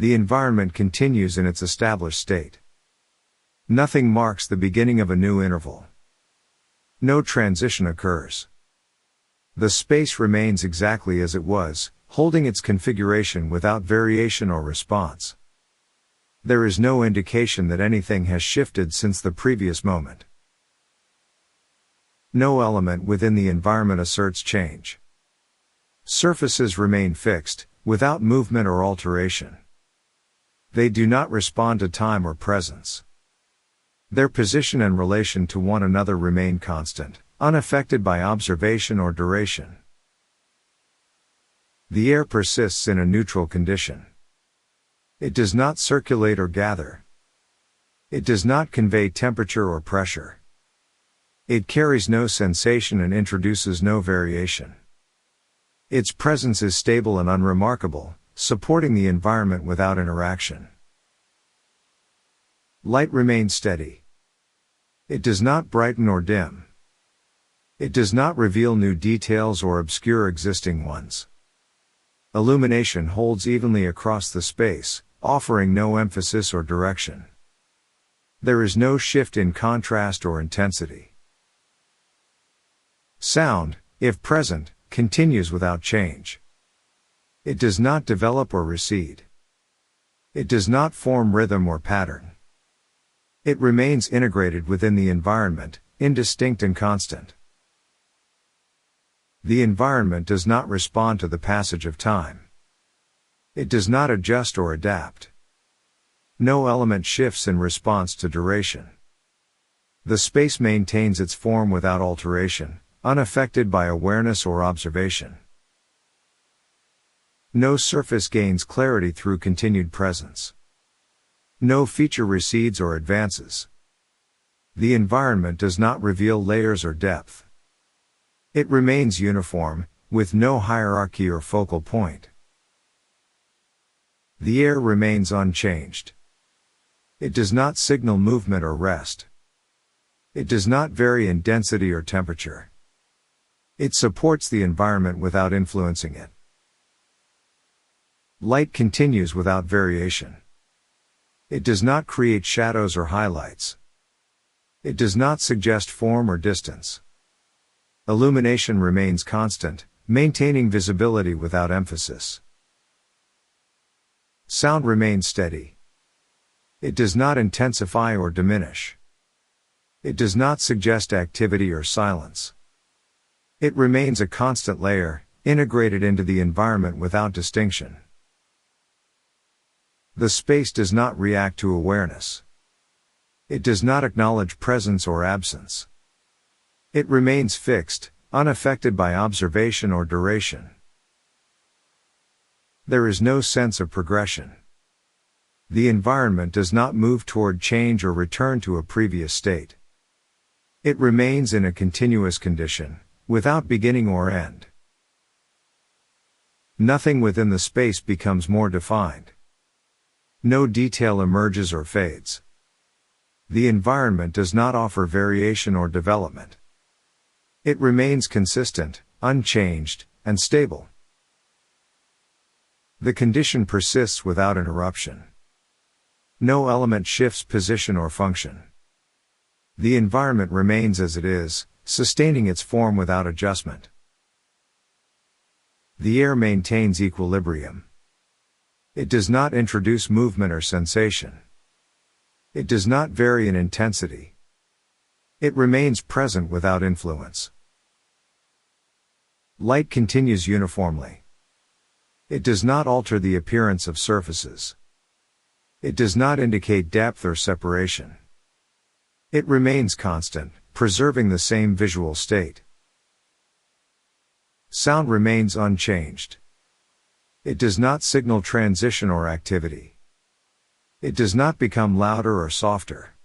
The environment continues in its established state. Nothing marks the beginning of a new interval. No transition occurs. The space remains exactly as it was, holding its configuration without variation or response. There is no indication that anything has shifted since the previous moment. No element within the environment asserts change. Surfaces remain fixed, without movement or alteration. They do not respond to time or presence. Their position and relation to one another remain constant, unaffected by observation or duration. The air persists in a neutral condition. It does not circulate or gather. It does not convey temperature or pressure. It carries no sensation and introduces no variation. Its presence is stable and unremarkable, supporting the environment without interaction. Light remains steady. It does not brighten or dim. It does not reveal new details or obscure existing ones. Illumination holds evenly across the space, offering no emphasis or direction. There is no shift in contrast or intensity. Sound, if present, continues without change. It does not develop or recede. It does not form rhythm or pattern. It remains integrated within the environment, indistinct and constant. The environment does not respond to the passage of time. It does not adjust or adapt. No element shifts in response to duration. The space maintains its form without alteration, unaffected by awareness or observation. No surface gains clarity through continued presence. No feature recedes or advances. The environment does not reveal layers or depth. It remains uniform, with no hierarchy or focal point. The air remains unchanged. It does not signal movement or rest. It does not vary in density or temperature. It supports the environment without influencing it. Light continues without variation. It does not create shadows or highlights. It does not suggest form or distance. Illumination remains constant, maintaining visibility without emphasis. Sound remains steady. It does not intensify or diminish. It does not suggest activity or silence. It remains a constant layer, integrated into the environment without distinction. The space does not react to awareness. It does not acknowledge presence or absence. It remains fixed, unaffected by observation or duration. There is no sense of progression. The environment does not move toward change or return to a previous state. It remains in a continuous condition, without beginning or end. Nothing within the space becomes more defined. No detail emerges or fades. The environment does not offer variation or development. It remains consistent, unchanged, and stable. The condition persists without interruption. No element shifts position or function. The environment remains as it is, sustaining its form without adjustment. The air maintains equilibrium. It does not introduce movement or sensation. It does not vary in intensity. It remains present without influence. Light continues uniformly. It does not alter the appearance of surfaces. It does not indicate depth or separation. It remains constant, preserving the same visual state. Sound remains unchanged. It does not signal transition or activity. It does not become louder or softer.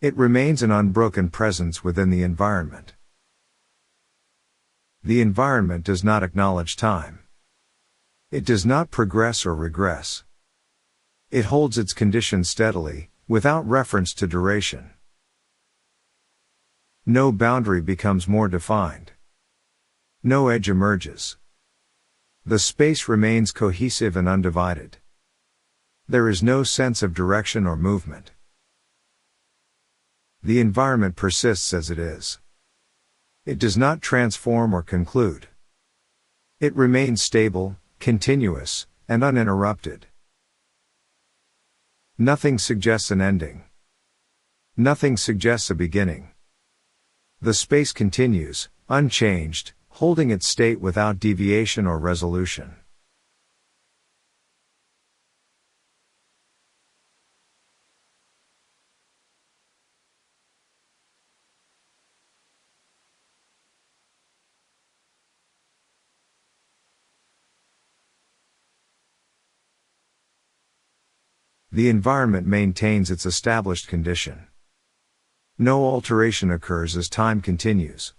It remains an unbroken presence within the environment. The environment does not acknowledge time. It does not progress or regress. It holds its condition steadily, without reference to duration. No boundary becomes more defined. No edge emerges. The space remains cohesive and undivided. There is no sense of direction or movement. The environment persists as it is. It does not transform or conclude. It remains stable, continuous, and uninterrupted. Nothing suggests an ending. Nothing suggests a beginning. The space continues, unchanged, holding its state without deviation or resolution. The environment maintains its established condition. No alteration occurs as time continues.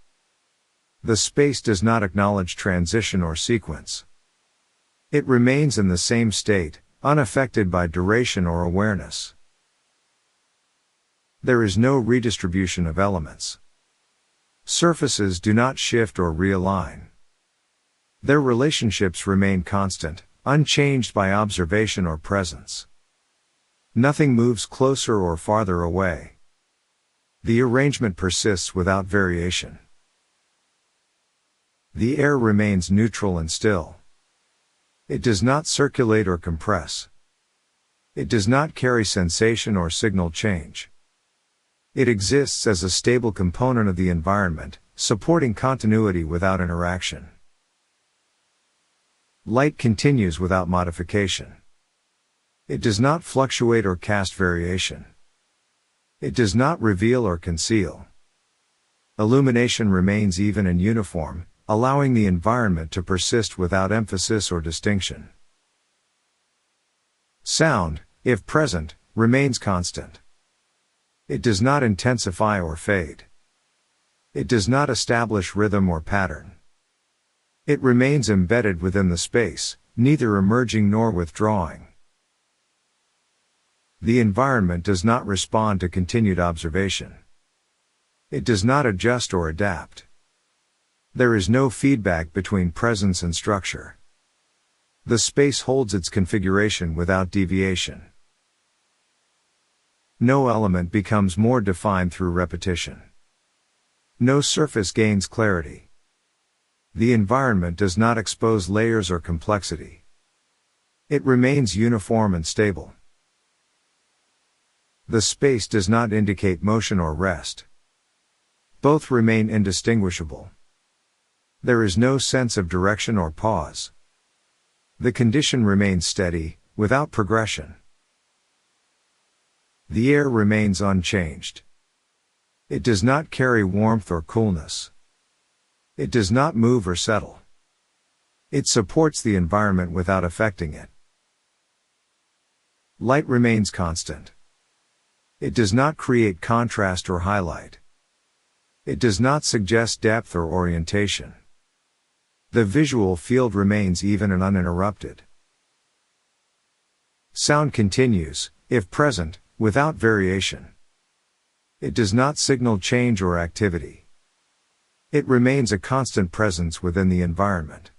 The space does not acknowledge transition or sequence. It remains in the same state, unaffected by duration or awareness. There is no redistribution of elements. Surfaces do not shift or realign. Their relationships remain constant, unchanged by observation or presence. Nothing moves closer or farther away. The arrangement persists without variation. The air remains neutral and still. It does not circulate or compress. It does not carry sensation or signal change. It exists as a stable component of the environment, supporting continuity without interaction. Light continues without modification. It does not fluctuate or cast variation. It does not reveal or conceal. Illumination remains even and uniform, allowing the environment to persist without emphasis or distinction. Sound, if present, remains constant. It does not intensify or fade. It does not establish rhythm or pattern. It remains embedded within the space, neither emerging nor withdrawing. The environment does not respond to continued observation. It does not adjust or adapt. There is no feedback between presence and structure. The space holds its configuration without deviation. No element becomes more defined through repetition. No surface gains clarity. The environment does not expose layers or complexity. It remains uniform and stable. The space does not indicate motion or rest. Both remain indistinguishable. There is no sense of direction or pause. The condition remains steady, without progression. The air remains unchanged. It does not carry warmth or coolness. It does not move or settle. It supports the environment without affecting it. Light remains constant. It does not create contrast or highlight. It does not suggest depth or orientation. The visual field remains even and uninterrupted. Sound continues, if present, without variation. It does not signal change or activity. It remains a constant presence within the environment.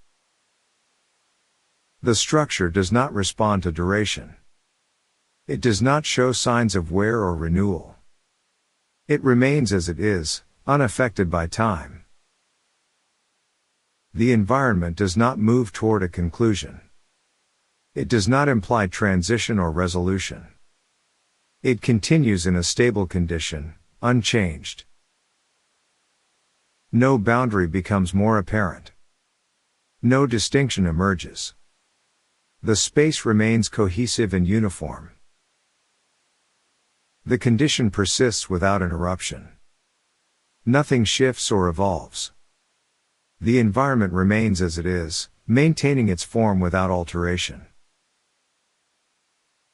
The structure does not respond to duration. It does not show signs of wear or renewal. It remains as it is, unaffected by time. The environment does not move toward a conclusion. It does not imply transition or resolution. It continues in a stable condition, unchanged. No boundary becomes more apparent. No distinction emerges. The space remains cohesive and uniform. The condition persists without interruption. Nothing shifts or evolves. The environment remains as it is, maintaining its form without alteration.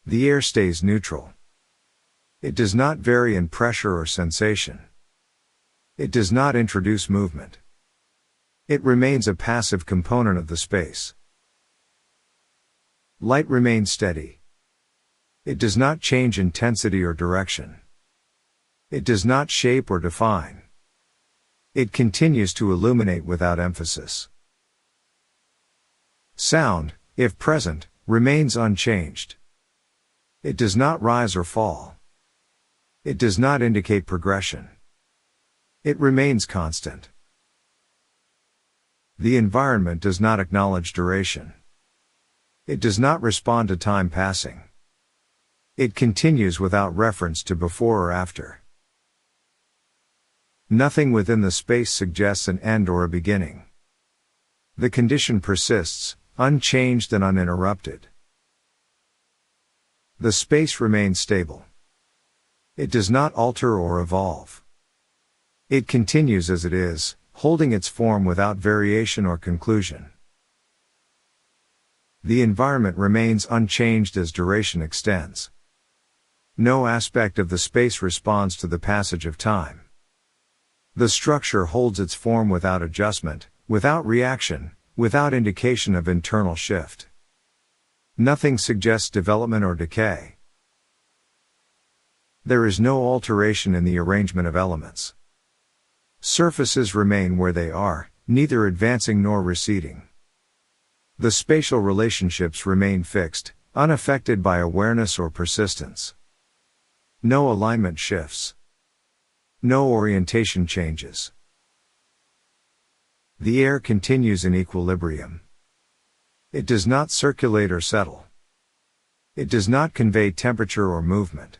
The air stays neutral. It does not vary in pressure or sensation. It does not introduce movement. It remains a passive component of the space. Light remains steady. It does not change intensity or direction. It does not shape or define. It continues to illuminate without emphasis. Sound, if present, remains unchanged. It does not rise or fall. It does not indicate progression. It remains constant. The environment does not acknowledge duration. It does not respond to time passing. It continues without reference to before or after. Nothing within the space suggests an end or a beginning. The condition persists, unchanged and uninterrupted. The space remains stable. It does not alter or evolve. It continues as it is, holding its form without variation or conclusion. The environment remains unchanged as duration extends. No aspect of the space responds to the passage of time. The structure holds its form without adjustment, without reaction, without indication of internal shift. Nothing suggests development or decay. There is no alteration in the arrangement of elements. Surfaces remain where they are, neither advancing nor receding. The spatial relationships remain fixed, unaffected by awareness or persistence. No alignment shifts. No orientation changes. The air continues in equilibrium. It does not circulate or settle. It does not convey temperature or movement.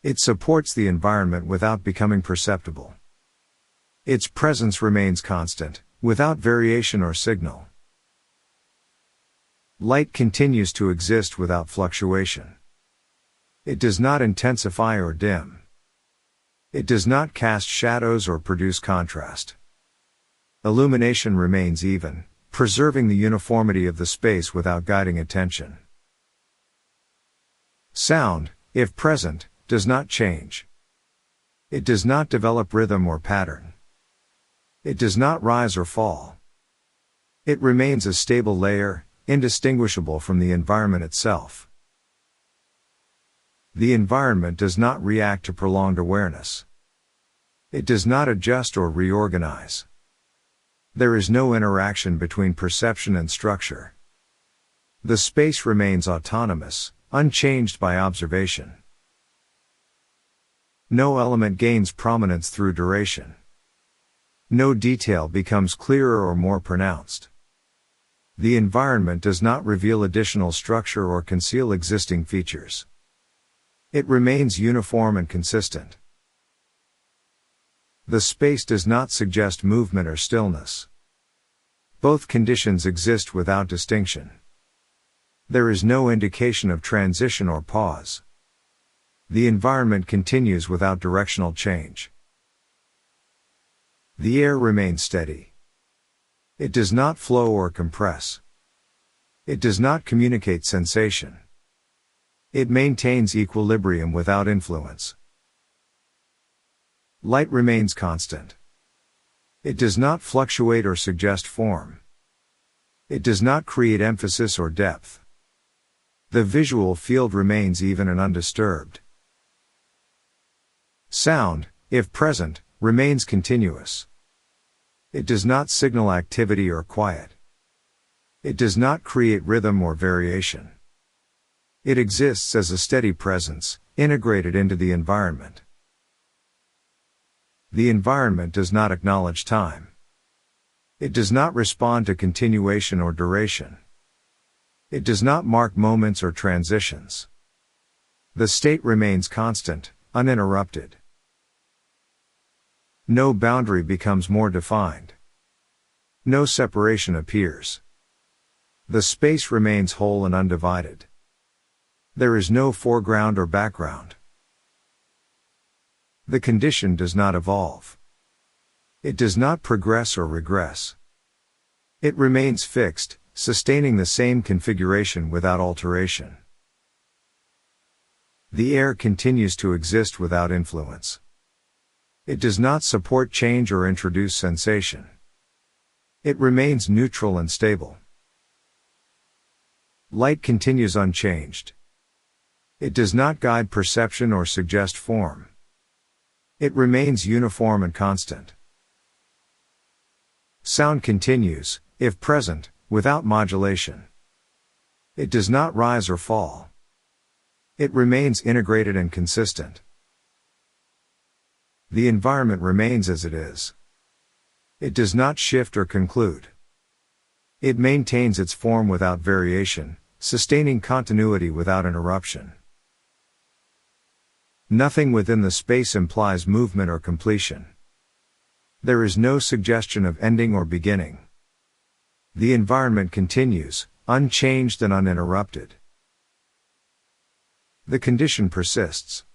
It supports the environment without becoming perceptible. Its presence remains constant, without variation or signal. Light continues to exist without fluctuation. It does not intensify or dim. It does not cast shadows or produce contrast. Illumination remains even, preserving the uniformity of the space without guiding attention. Sound, if present, does not change. It does not develop rhythm or pattern. It does not rise or fall. It remains a stable layer, indistinguishable from the environment itself. The environment does not react to prolonged awareness. It does not adjust or reorganize. There is no interaction between perception and structure. The space remains autonomous, unchanged by observation. No element gains prominence through duration. No detail becomes clearer or more pronounced. The environment does not reveal additional structure or conceal existing features. It remains uniform and consistent. The space does not suggest movement or stillness. Both conditions exist without distinction. There is no indication of transition or pause. The environment continues without directional change. The air remains steady. It does not flow or compress. It does not communicate sensation. It maintains equilibrium without influence. Light remains constant. It does not fluctuate or suggest form. It does not create emphasis or depth. The visual field remains even and undisturbed. Sound, if present, remains continuous. It does not signal activity or quiet. It does not create rhythm or variation. It exists as a steady presence, integrated into the environment. The environment does not acknowledge time. It does not respond to continuation or duration. It does not mark moments or transitions. The state remains constant, uninterrupted. No boundary becomes more defined. No separation appears. The space remains whole and undivided. There is no foreground or background. The condition does not evolve. It does not progress or regress. It remains fixed, sustaining the same configuration without alteration. The air continues to exist without influence. It does not support change or introduce sensation. It remains neutral and stable. Light continues unchanged. It does not guide perception or suggest form. It remains uniform and constant. Sound continues, if present, without modulation. It does not rise or fall. It remains integrated and consistent. The environment remains as it is. It does not shift or conclude. It maintains its form without variation, sustaining continuity without interruption. Nothing within the space implies movement or completion. There is no suggestion of ending or beginning. The environment continues, unchanged and uninterrupted. The condition persists.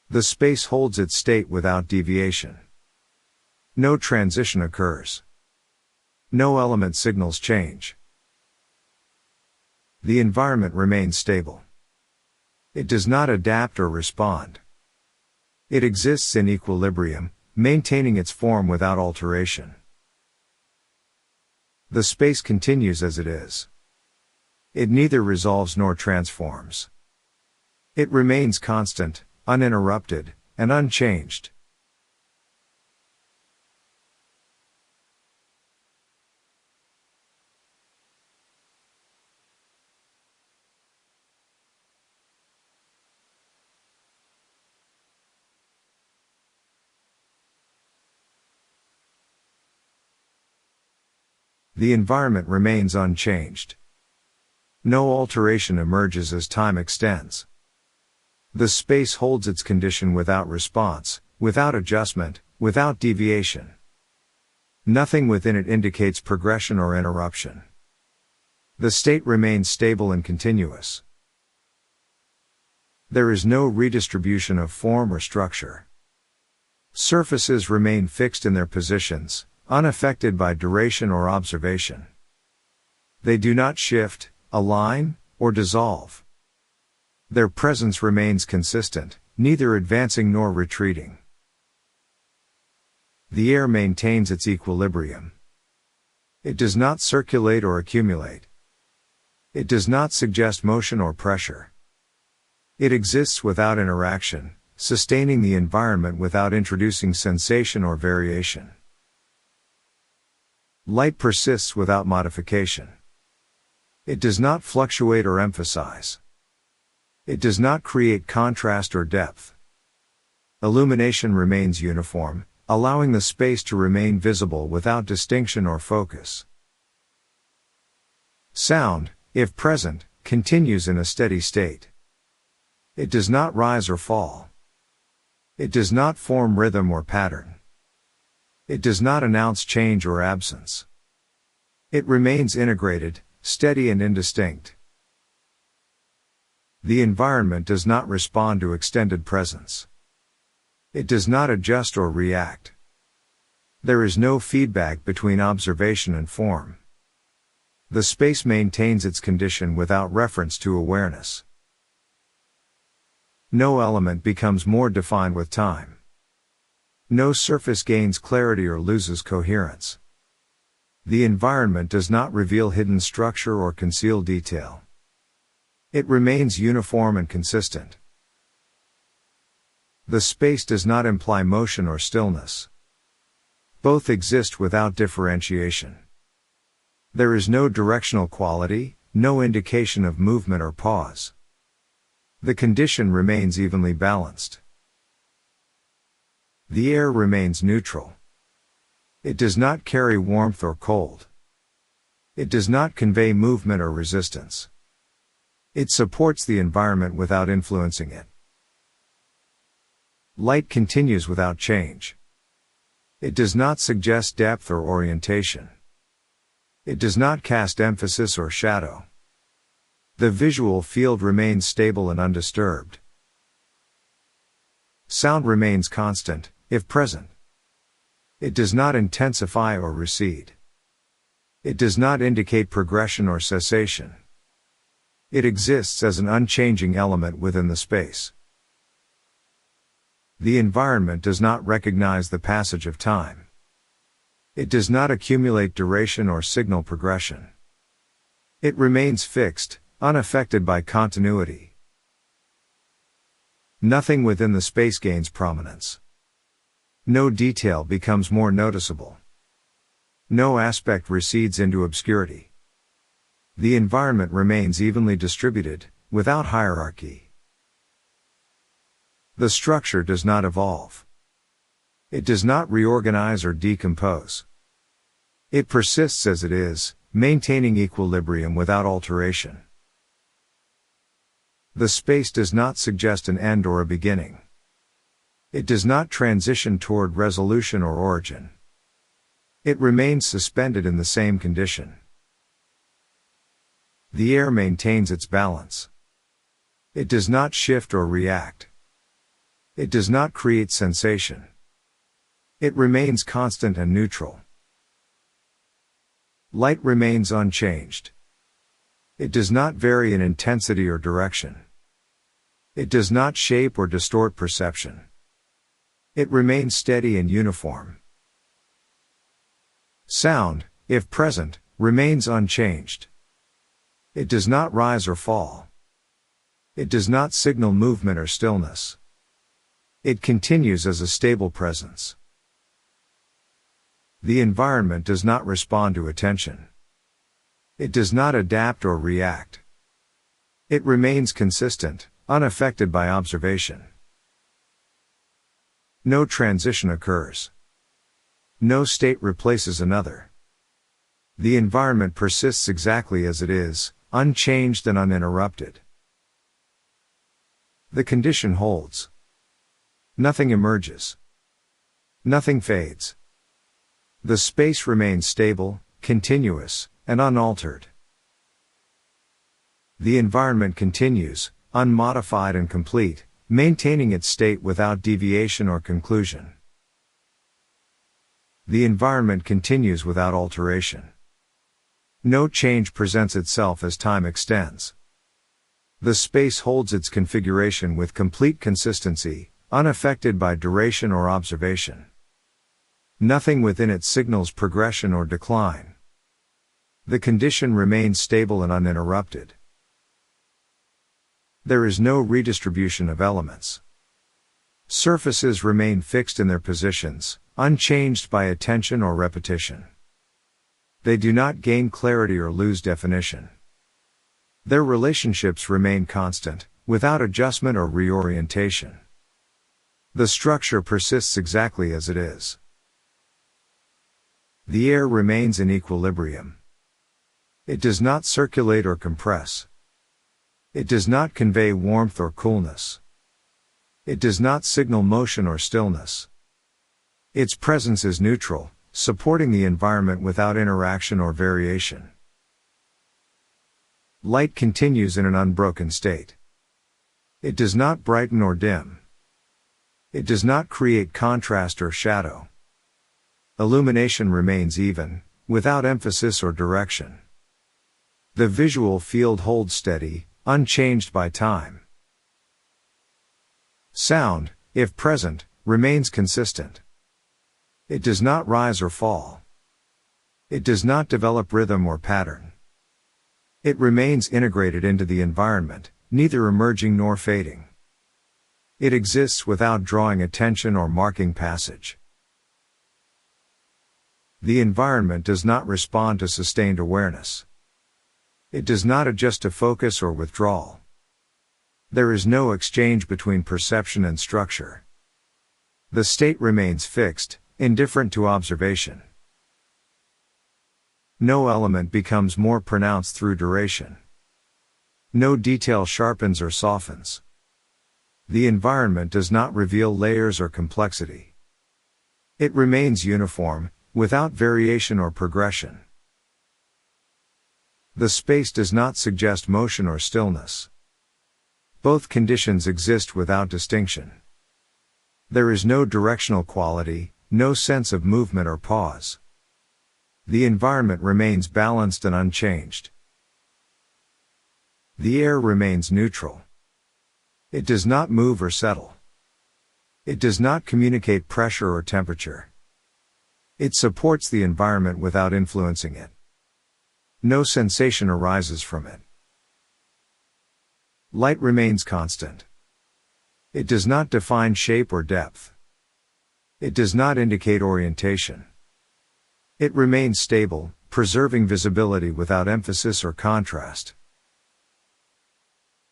The space holds its state without deviation. No transition occurs. No element signals change. The environment remains stable. It does not adapt or respond. It exists in equilibrium, maintaining its form without alteration. The space continues as it is. It neither resolves nor transforms. It remains constant, uninterrupted, and unchanged. The environment remains unchanged. No alteration emerges as time extends. The space holds its condition without response, without adjustment, without deviation. Nothing within it indicates progression or interruption. The state remains stable and continuous. There is no redistribution of form or structure. Surfaces remain fixed in their positions, unaffected by duration or observation. They do not shift, align, or dissolve. Their presence remains consistent, neither advancing nor retreating. The air maintains its equilibrium. It does not circulate or accumulate. It does not suggest motion or pressure. It exists without interaction, sustaining the environment without introducing sensation or variation. Light persists without modification. It does not fluctuate or emphasize. It does not create contrast or depth. Illumination remains uniform, allowing the space to remain visible without distinction or focus. Sound, if present, continues in a steady state. It does not rise or fall. It does not form rhythm or pattern. It does not announce change or absence. It remains integrated, steady and indistinct. The environment does not respond to extended presence. It does not adjust or react. There is no feedback between observation and form. The space maintains its condition without reference to awareness. No element becomes more defined with time. No surface gains clarity or loses coherence. The environment does not reveal hidden structure or conceal detail. It remains uniform and consistent. The space does not imply motion or stillness. Both exist without differentiation. There is no directional quality, no indication of movement or pause. The condition remains evenly balanced. The air remains neutral. It does not carry warmth or cold. It does not convey movement or resistance. It supports the environment without influencing it. Light continues without change. It does not suggest depth or orientation. It does not cast emphasis or shadow. The visual field remains stable and undisturbed. Sound remains constant, if present. It does not intensify or recede. It does not indicate progression or cessation. It exists as an unchanging element within the space. The environment does not recognize the passage of time. It does not accumulate duration or signal progression. It remains fixed, unaffected by continuity. Nothing within the space gains prominence. No detail becomes more noticeable. No aspect recedes into obscurity. The environment remains evenly distributed, without hierarchy. The structure does not evolve. It does not reorganize or decompose. It persists as it is, maintaining equilibrium without alteration. The space does not suggest an end or a beginning. It does not transition toward resolution or origin. It remains suspended in the same condition. The air maintains its balance. It does not shift or react. It does not create sensation. It remains constant and neutral. Light remains unchanged. It does not vary in intensity or direction. It does not shape or distort perception. It remains steady and uniform. Sound, if present, remains unchanged. It does not rise or fall. It does not signal movement or stillness. It continues as a stable presence. The environment does not respond to attention. It does not adapt or react. It remains consistent, unaffected by observation. No transition occurs. No state replaces another. The environment persists exactly as it is, unchanged and uninterrupted. The condition holds. Nothing emerges. Nothing fades. The space remains stable, continuous, and unaltered. The environment continues, unmodified and complete, maintaining its state without deviation or conclusion. The environment continues without alteration. No change presents itself as time extends. The space holds its configuration with complete consistency, unaffected by duration or observation. Nothing within it signals progression or decline. The condition remains stable and uninterrupted. There is no redistribution of elements. Surfaces remain fixed in their positions, unchanged by attention or repetition. They do not gain clarity or lose definition. Their relationships remain constant, without adjustment or reorientation. The structure persists exactly as it is. The air remains in equilibrium. It does not circulate or compress. It does not convey warmth or coolness. It does not signal motion or stillness. Its presence is neutral, supporting the environment without interaction or variation. Light continues in an unbroken state. It does not brighten or dim. It does not create contrast or shadow. Illumination remains even, without emphasis or direction. The visual field holds steady, unchanged by time. Sound, if present, remains consistent. It does not rise or fall. It does not develop rhythm or pattern. It remains integrated into the environment, neither emerging nor fading. It exists without drawing attention or marking passage. The environment does not respond to sustained awareness. It does not adjust to focus or withdrawal. There is no exchange between perception and structure. The state remains fixed, indifferent to observation. No element becomes more pronounced through duration. No detail sharpens or softens. The environment does not reveal layers or complexity. It remains uniform, without variation or progression. The space does not suggest motion or stillness. Both conditions exist without distinction. There is no directional quality, no sense of movement or pause. The environment remains balanced and unchanged. The air remains neutral. It does not move or settle. It does not communicate pressure or temperature. It supports the environment without influencing it. No sensation arises from it. Light remains constant. It does not define shape or depth. It does not indicate orientation. It remains stable, preserving visibility without emphasis or contrast.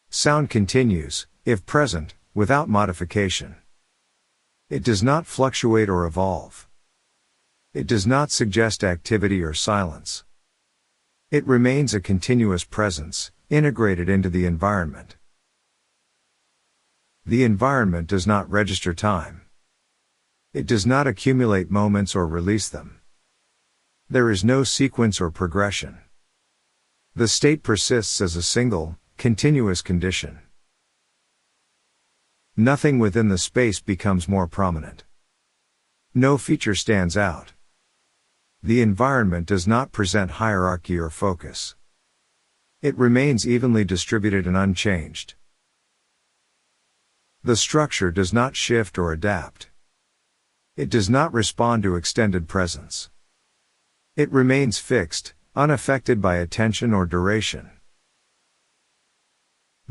Sound continues, if present, without modification. It does not fluctuate or evolve. It does not suggest activity or silence. It remains a continuous presence, integrated into the environment. The environment does not register time. It does not accumulate moments or release them. There is no sequence or progression. The state persists as a single, continuous condition. Nothing within the space becomes more prominent. No feature stands out. The environment does not present hierarchy or focus. It remains evenly distributed and unchanged. The structure does not shift or adapt. It does not respond to extended presence. It remains fixed, unaffected by attention or duration.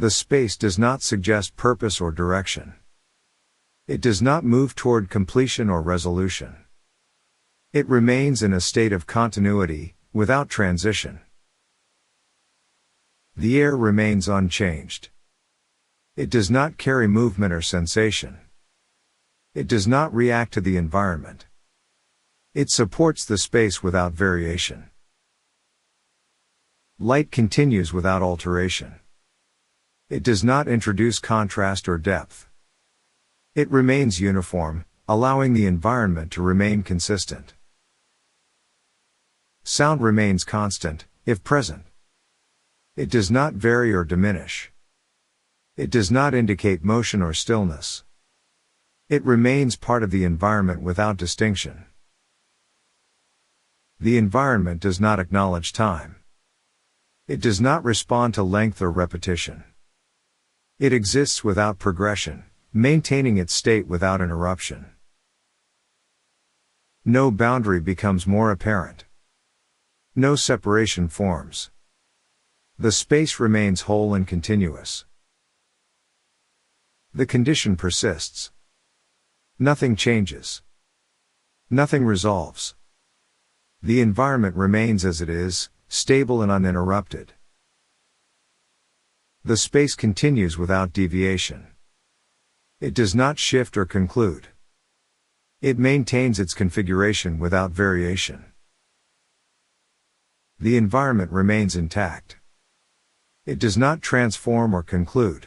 The space does not suggest purpose or direction. It does not move toward completion or resolution. It remains in a state of continuity, without transition. The air remains unchanged. It does not carry movement or sensation. It does not react to the environment. It supports the space without variation. Light continues without alteration. It does not introduce contrast or depth. It remains uniform, allowing the environment to remain consistent. Sound remains constant, if present. It does not vary or diminish. It does not indicate motion or stillness. It remains part of the environment without distinction. The environment does not acknowledge time. It does not respond to length or repetition. It exists without progression, maintaining its state without interruption. No boundary becomes more apparent. No separation forms. The space remains whole and continuous. The condition persists. Nothing changes. Nothing resolves. The environment remains as it is, stable and uninterrupted. The space continues without deviation. It does not shift or conclude. It maintains its configuration without variation. The environment remains intact. It does not transform or conclude.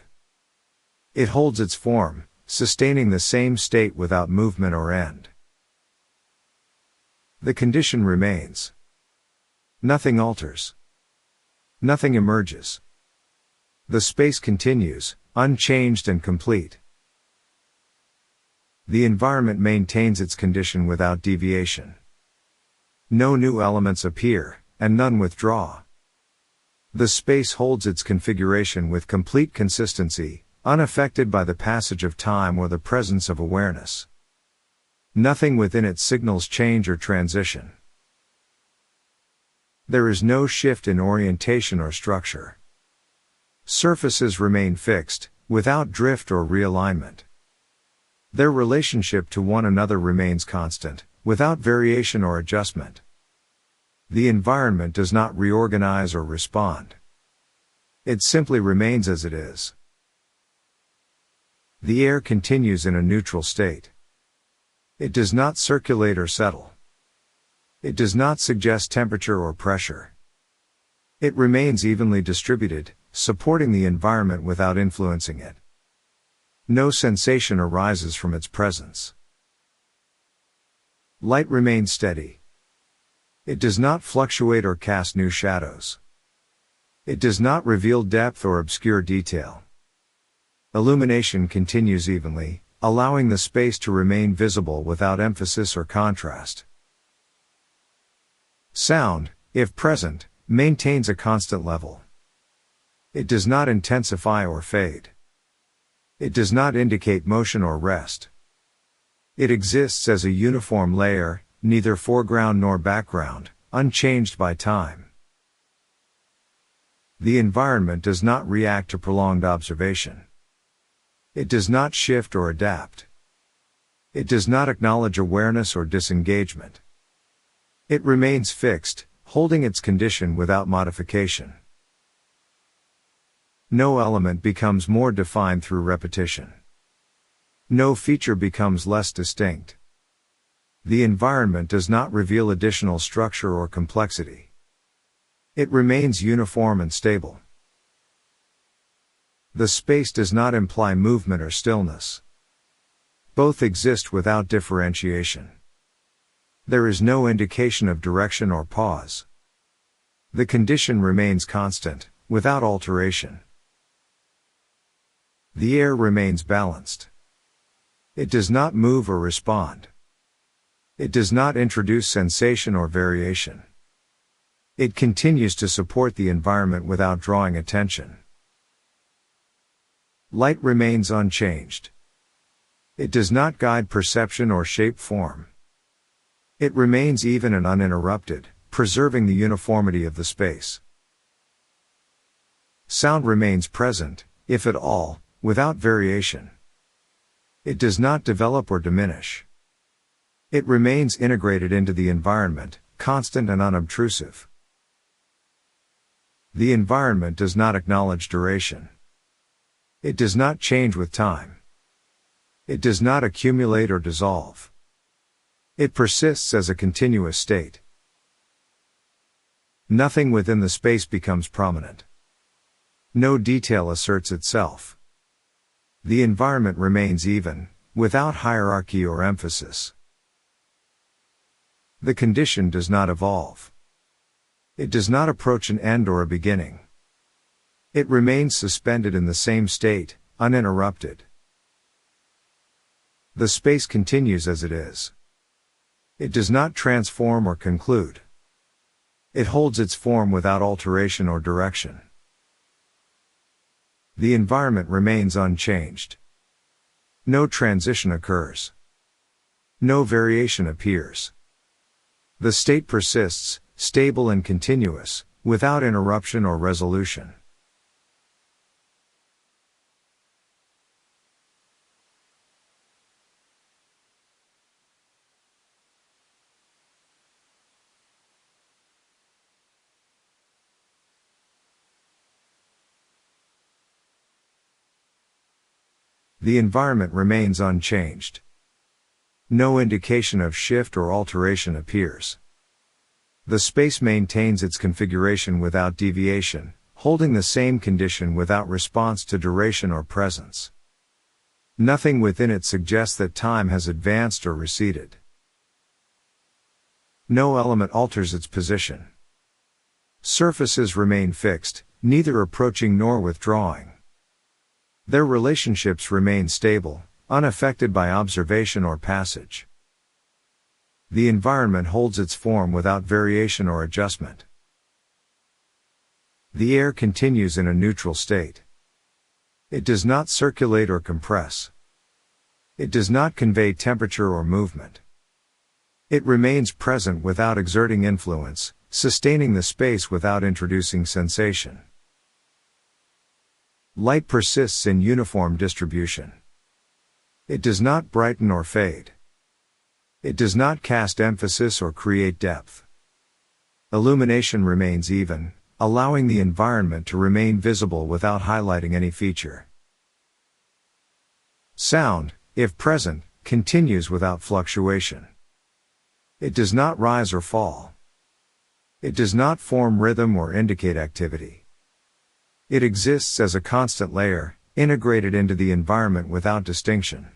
It holds its form, sustaining the same state without movement or end. The condition remains. Nothing alters. Nothing emerges. The space continues, unchanged and complete. The environment maintains its condition without deviation. No new elements appear, and none withdraw. The space holds its configuration with complete consistency, unaffected by the passage of time or the presence of awareness. Nothing within it signals change or transition. There is no shift in orientation or structure. Surfaces remain fixed, without drift or realignment. Their relationship to one another remains constant, without variation or adjustment. The environment does not reorganize or respond. It simply remains as it is. The air continues in a neutral state. It does not circulate or settle. It does not suggest temperature or pressure. It remains evenly distributed, supporting the environment without influencing it. No sensation arises from its presence. Light remains steady. It does not fluctuate or cast new shadows. It does not reveal depth or obscure detail. Illumination continues evenly, allowing the space to remain visible without emphasis or contrast. Sound, if present, maintains a constant level. It does not intensify or fade. It does not indicate motion or rest. It exists as a uniform layer, neither foreground nor background, unchanged by time. The environment does not react to prolonged observation. It does not shift or adapt. It does not acknowledge awareness or disengagement. It remains fixed, holding its condition without modification. No element becomes more defined through repetition. No feature becomes less distinct. The environment does not reveal additional structure or complexity. It remains uniform and stable. The space does not imply movement or stillness. Both exist without differentiation. There is no indication of direction or pause. The condition remains constant, without alteration. The air remains balanced. It does not move or respond. It does not introduce sensation or variation. It continues to support the environment without drawing attention. Light remains unchanged. It does not guide perception or shape form. It remains even and uninterrupted, preserving the uniformity of the space. Sound remains present, if at all, without variation. It does not develop or diminish. It remains integrated into the environment, constant and unobtrusive. The environment does not acknowledge duration. It does not change with time. It does not accumulate or dissolve. It persists as a continuous state. Nothing within the space becomes prominent. No detail asserts itself. The environment remains even, without hierarchy or emphasis. The condition does not evolve. It does not approach an end or a beginning. It remains suspended in the same state, uninterrupted. The space continues as it is. It does not transform or conclude. It holds its form without alteration or direction. The environment remains unchanged. No transition occurs. No variation appears. The state persists, stable and continuous, without interruption or resolution. The environment remains unchanged. No indication of shift or alteration appears. The space maintains its configuration without deviation, holding the same condition without response to duration or presence. Nothing within it suggests that time has advanced or receded. No element alters its position. Surfaces remain fixed, neither approaching nor withdrawing. Their relationships remain stable, unaffected by observation or passage. The environment holds its form without variation or adjustment. The air continues in a neutral state. It does not circulate or compress. It does not convey temperature or movement. It remains present without exerting influence, sustaining the space without introducing sensation. Light persists in uniform distribution. It does not brighten or fade. It does not cast emphasis or create depth. Illumination remains even, allowing the environment to remain visible without highlighting any feature. Sound, if present, continues without fluctuation. It does not rise or fall. It does not form rhythm or indicate activity. It exists as a constant layer, integrated into the environment without distinction.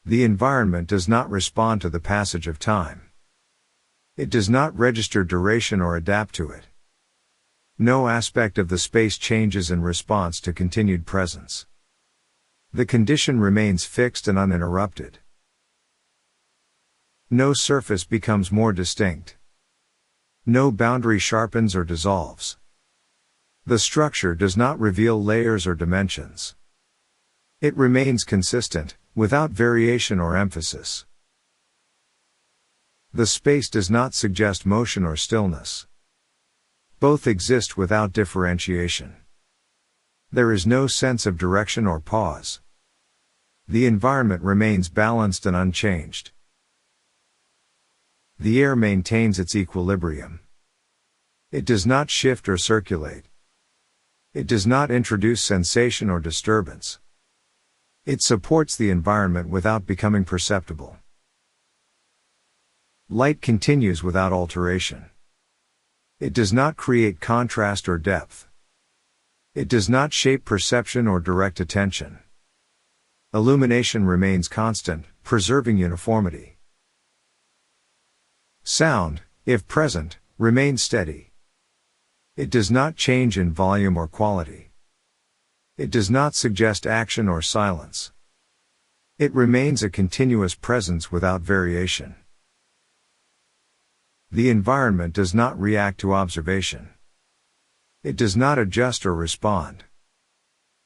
The environment does not respond to the passage of time. It does not register duration or adapt to it. No aspect of the space changes in response to continued presence. The condition remains fixed and uninterrupted. No surface becomes more distinct. No boundary sharpens or dissolves. The structure does not reveal layers or dimensions. It remains consistent, without variation or emphasis. The space does not suggest motion or stillness. Both exist without differentiation. There is no sense of direction or pause. The environment remains balanced and unchanged. The air maintains its equilibrium. It does not shift or circulate. It does not introduce sensation or disturbance. It supports the environment without becoming perceptible. Light continues without alteration. It does not create contrast or depth. It does not shape perception or direct attention. Illumination remains constant, preserving uniformity. Sound, if present, remains steady. It does not change in volume or quality. It does not suggest action or silence. It remains a continuous presence without variation. The environment does not react to observation. It does not adjust or respond.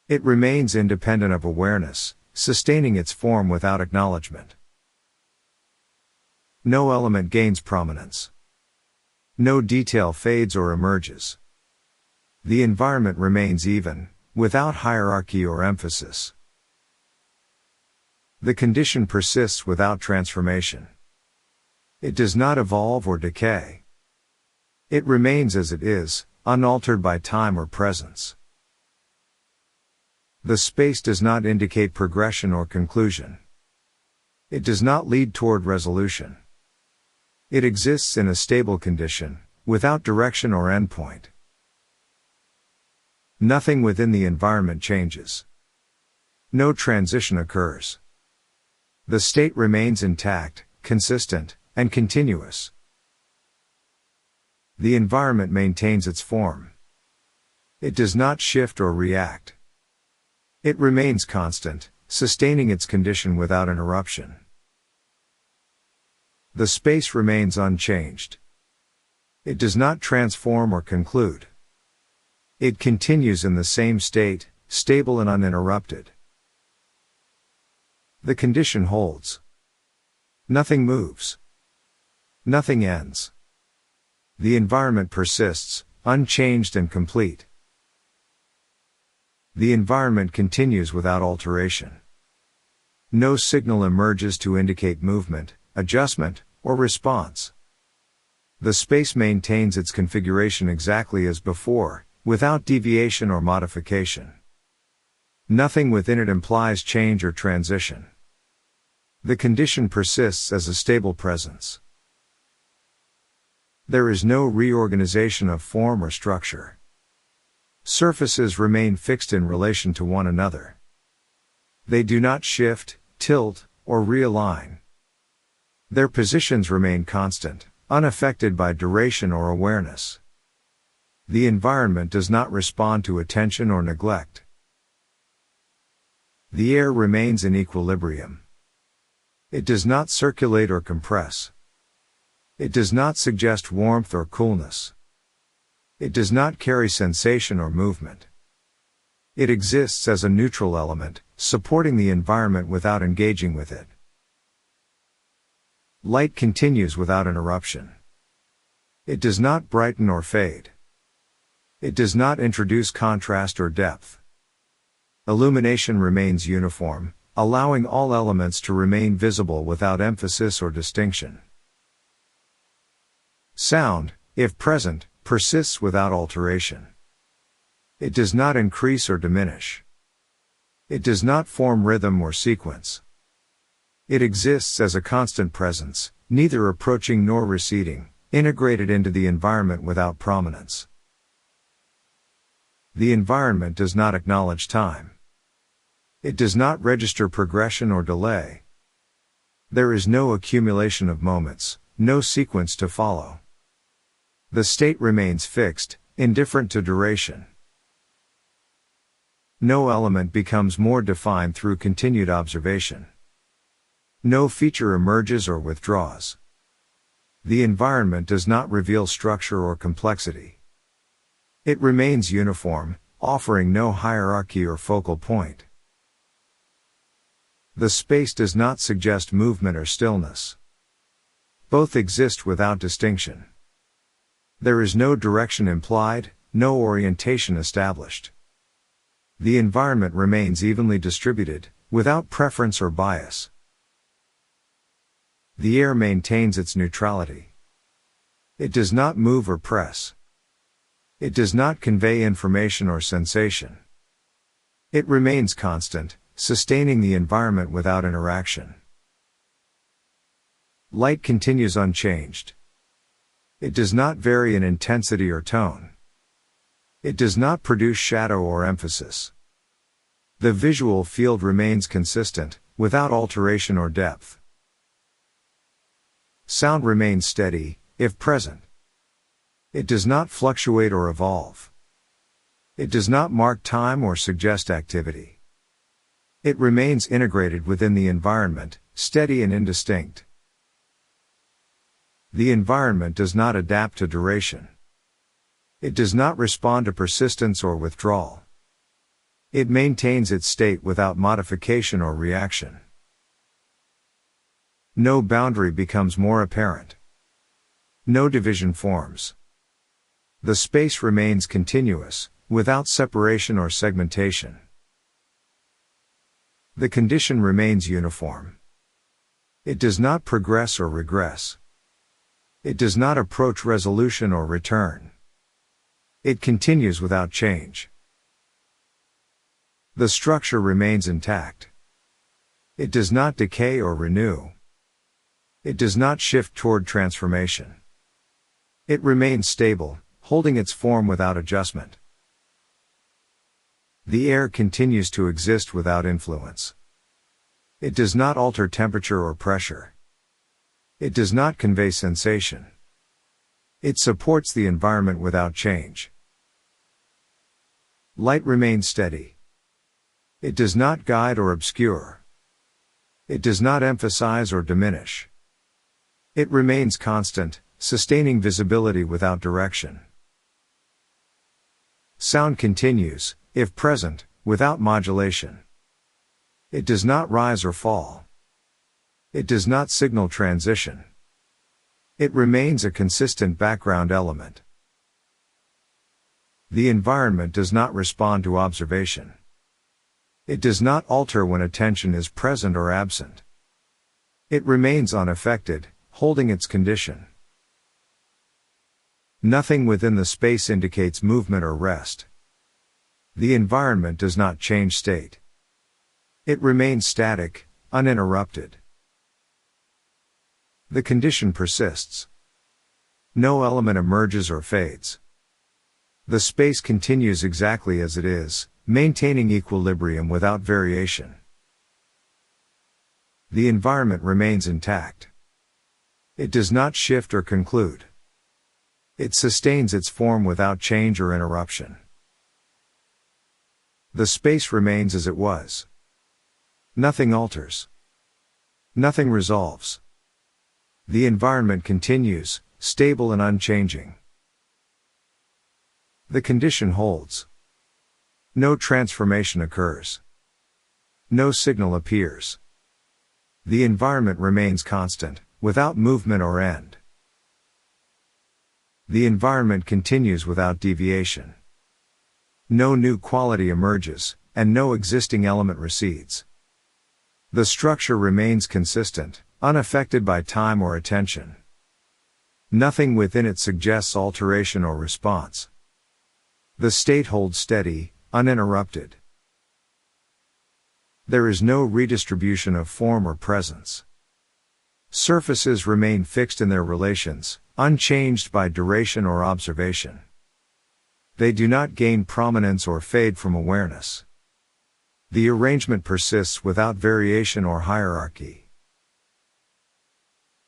It remains independent of awareness, sustaining its form without acknowledgement. No element gains prominence. No detail fades or emerges. The environment remains even, without hierarchy or emphasis. The condition persists without transformation. It does not evolve or decay. It remains as it is, unaltered by time or presence. The space does not indicate progression or conclusion. It does not lead toward resolution. It exists in a stable condition, without direction or endpoint. Nothing within the environment changes. No transition occurs. The state remains intact, consistent, and continuous. The environment maintains its form. It does not shift or react. It remains constant, sustaining its condition without interruption. The space remains unchanged. It does not transform or conclude. It continues in the same state, stable and uninterrupted. The condition holds. Nothing moves. Nothing ends. The environment persists, unchanged and complete. The environment continues without alteration. No signal emerges to indicate movement, adjustment, or response. The space maintains its configuration exactly as before, without deviation or modification. Nothing within it implies change or transition. The condition persists as a stable presence. There is no reorganization of form or structure. Surfaces remain fixed in relation to one another. They do not shift, tilt, or realign. Their positions remain constant, unaffected by duration or awareness. The environment does not respond to attention or neglect. The air remains in equilibrium. It does not circulate or compress. It does not suggest warmth or coolness. It does not carry sensation or movement. It exists as a neutral element, supporting the environment without engaging with it. Light continues without interruption. It does not brighten or fade. It does not introduce contrast or depth. Illumination remains uniform, allowing all elements to remain visible without emphasis or distinction. Sound, if present, persists without alteration. It does not increase or diminish. It does not form rhythm or sequence. It exists as a constant presence, neither approaching nor receding, integrated into the environment without prominence. The environment does not acknowledge time. It does not register progression or delay. There is no accumulation of moments, no sequence to follow. The state remains fixed, indifferent to duration. No element becomes more defined through continued observation. No feature emerges or withdraws. The environment does not reveal structure or complexity. It remains uniform, offering no hierarchy or focal point. The space does not suggest movement or stillness. Both exist without distinction. There is no direction implied, no orientation established. The environment remains evenly distributed, without preference or bias. The air maintains its neutrality. It does not move or press. It does not convey information or sensation. It remains constant, sustaining the environment without interaction. Light continues unchanged. It does not vary in intensity or tone. It does not produce shadow or emphasis. The visual field remains consistent, without alteration or depth. Sound remains steady, if present. It does not fluctuate or evolve. It does not mark time or suggest activity. It remains integrated within the environment, steady and indistinct. The environment does not adapt to duration. It does not respond to persistence or withdrawal. It maintains its state without modification or reaction. No boundary becomes more apparent. No division forms. The space remains continuous, without separation or segmentation. The condition remains uniform. It does not progress or regress. It does not approach resolution or return. It continues without change. The structure remains intact. It does not decay or renew. It does not shift toward transformation. It remains stable, holding its form without adjustment. The air continues to exist without influence. It does not alter temperature or pressure. It does not convey sensation. It supports the environment without change. Light remains steady. It does not guide or obscure. It does not emphasize or diminish. It remains constant, sustaining visibility without direction. Sound continues, if present, without modulation. It does not rise or fall. It does not signal transition. It remains a consistent background element. The environment does not respond to observation. It does not alter when attention is present or absent. It remains unaffected, holding its condition. Nothing within the space indicates movement or rest. The environment does not change state. It remains static, uninterrupted. The condition persists. No element emerges or fades. The space continues exactly as it is, maintaining equilibrium without variation. The environment remains intact. It does not shift or conclude. It sustains its form without change or interruption. The space remains as it was. Nothing alters. Nothing resolves. The environment continues, stable and unchanging. The condition holds. No transformation occurs. No signal appears. The environment remains constant, without movement or end. The environment continues without deviation. No new quality emerges, and no existing element recedes. The structure remains consistent, unaffected by time or attention. Nothing within it suggests alteration or response. The state holds steady, uninterrupted. There is no redistribution of form or presence. Surfaces remain fixed in their relations, unchanged by duration or observation. They do not gain prominence or fade from awareness. The arrangement persists without variation or hierarchy.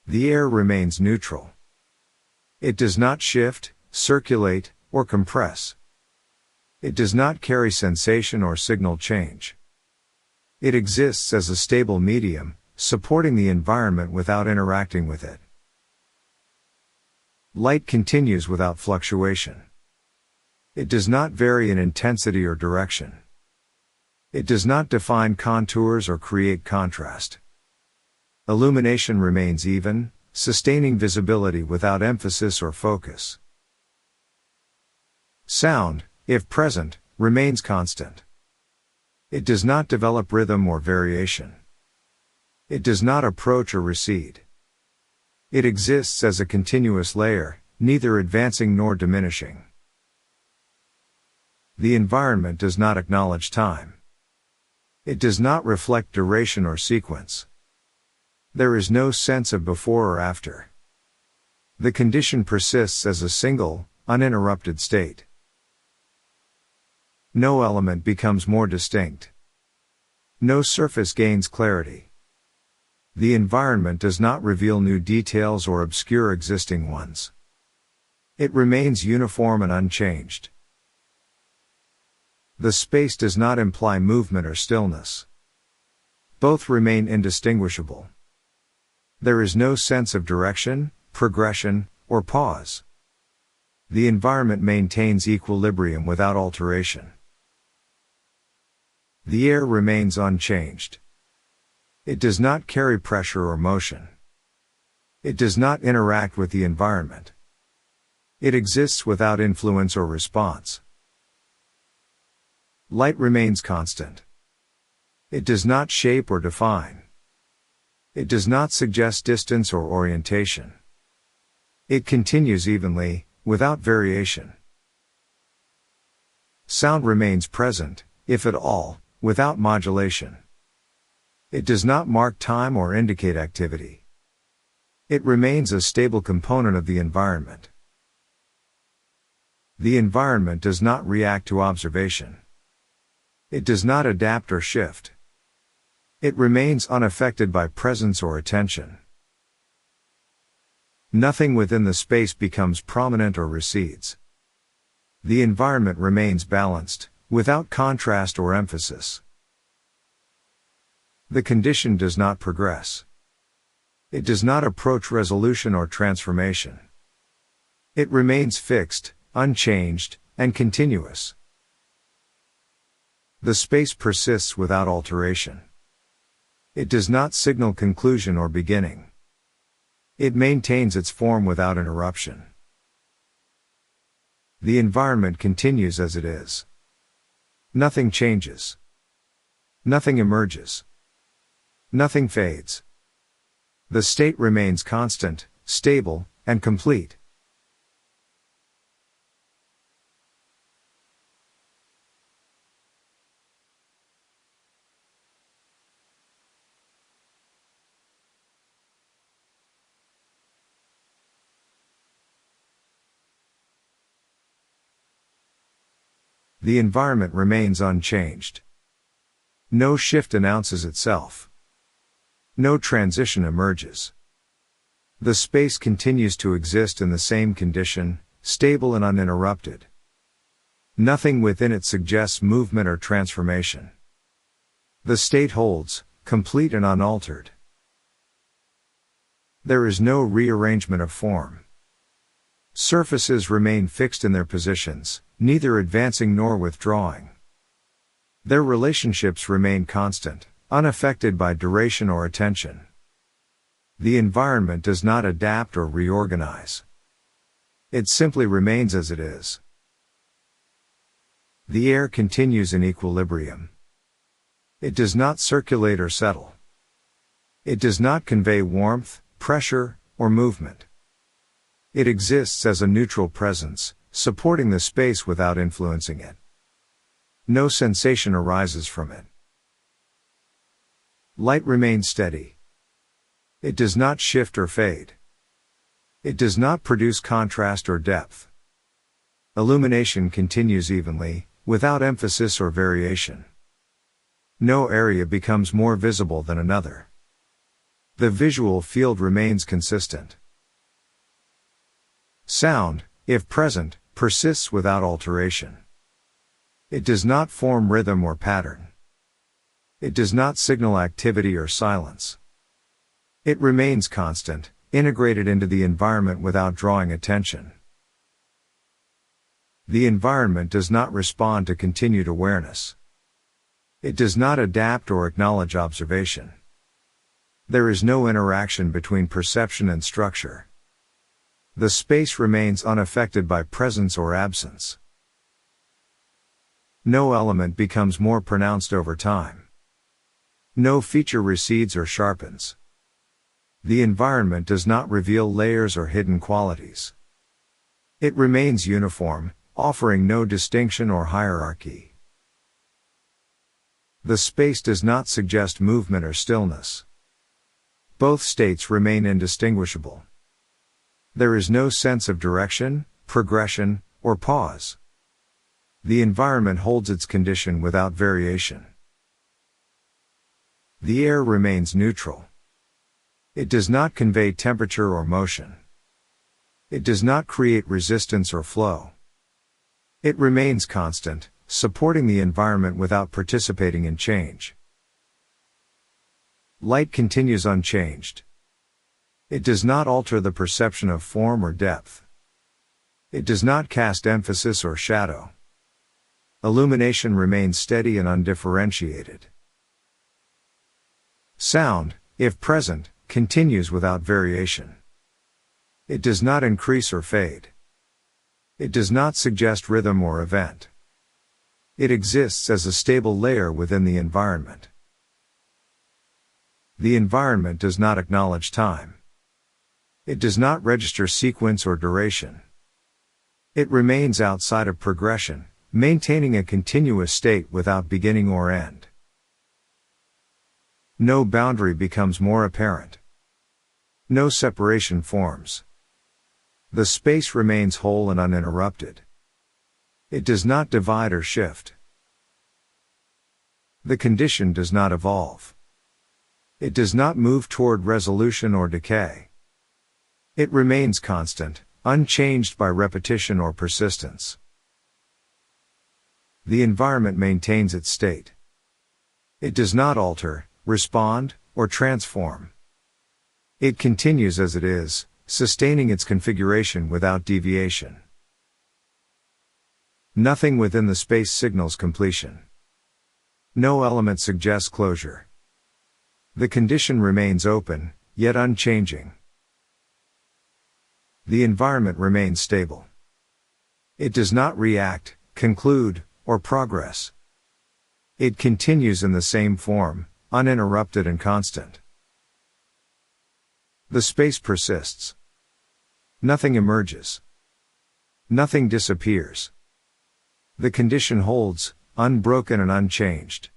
The air remains neutral. It does not shift, circulate, or compress. It does not carry sensation or signal change. It exists as a stable medium, supporting the environment without interacting with it. Light continues without fluctuation. It does not vary in intensity or direction. It does not define contours or create contrast. Illumination remains even, sustaining visibility without emphasis or focus. Sound, if present, remains constant. It does not develop rhythm or variation. It does not approach or recede. It exists as a continuous layer, neither advancing nor diminishing. The environment does not acknowledge time. It does not reflect duration or sequence. There is no sense of before or after. The condition persists as a single, uninterrupted state. No element becomes more distinct. No surface gains clarity. The environment does not reveal new details or obscure existing ones. It remains uniform and unchanged. The space does not imply movement or stillness. Both remain indistinguishable. There is no sense of direction, progression, or pause. The environment maintains equilibrium without alteration. The air remains unchanged. It does not carry pressure or motion. It does not interact with the environment. It exists without influence or response. Light remains constant. It does not shape or define. It does not suggest distance or orientation. It continues evenly, without variation. Sound remains present, if at all, without modulation. It does not mark time or indicate activity. It remains a stable component of the environment. The environment does not react to observation. It does not adapt or shift. It remains unaffected by presence or attention. Nothing within the space becomes prominent or recedes. The environment remains balanced, without contrast or emphasis. The condition does not progress. It does not approach resolution or transformation. It remains fixed, unchanged, and continuous. The space persists without alteration. It does not signal conclusion or beginning. It maintains its form without interruption. The environment continues as it is. Nothing changes. Nothing emerges. Nothing fades. The state remains constant, stable, and complete. The environment remains unchanged. No shift announces itself. No transition emerges. The space continues to exist in the same condition, stable and uninterrupted. Nothing within it suggests movement or transformation. The state holds, complete and unaltered. There is no rearrangement of form. Surfaces remain fixed in their positions, neither advancing nor withdrawing. Their relationships remain constant, unaffected by duration or attention. The environment does not adapt or reorganize. It simply remains as it is. The air continues in equilibrium. It does not circulate or settle. It does not convey warmth, pressure, or movement. It exists as a neutral presence, supporting the space without influencing it. No sensation arises from it. Light remains steady. It does not shift or fade. It does not produce contrast or depth. Illumination continues evenly, without emphasis or variation. No area becomes more visible than another. The visual field remains consistent. Sound, if present, persists without alteration. It does not form rhythm or pattern. It does not signal activity or silence. It remains constant, integrated into the environment without drawing attention. The environment does not respond to continued awareness. It does not adapt or acknowledge observation. There is no interaction between perception and structure. The space remains unaffected by presence or absence. No element becomes more pronounced over time. No feature recedes or sharpens. The environment does not reveal layers or hidden qualities. It remains uniform, offering no distinction or hierarchy. The space does not suggest movement or stillness. Both states remain indistinguishable. There is no sense of direction, progression, or pause. The environment holds its condition without variation. The air remains neutral. It does not convey temperature or motion. It does not create resistance or flow. It remains constant, supporting the environment without participating in change. Light continues unchanged. It does not alter the perception of form or depth. It does not cast emphasis or shadow. Illumination remains steady and undifferentiated. Sound, if present, continues without variation. It does not increase or fade. It does not suggest rhythm or event. It exists as a stable layer within the environment. The environment does not acknowledge time. It does not register sequence or duration. It remains outside of progression, maintaining a continuous state without beginning or end. No boundary becomes more apparent. No separation forms. The space remains whole and uninterrupted. It does not divide or shift. The condition does not evolve. It does not move toward resolution or decay. It remains constant, unchanged by repetition or persistence. The environment maintains its state. It does not alter, respond, or transform. It continues as it is, sustaining its configuration without deviation. Nothing within the space signals completion. No element suggests closure. The condition remains open, yet unchanging. The environment remains stable. It does not react, conclude, or progress. It continues in the same form, uninterrupted and constant. The space persists. Nothing emerges. Nothing disappears. The condition holds, unbroken and unchanged.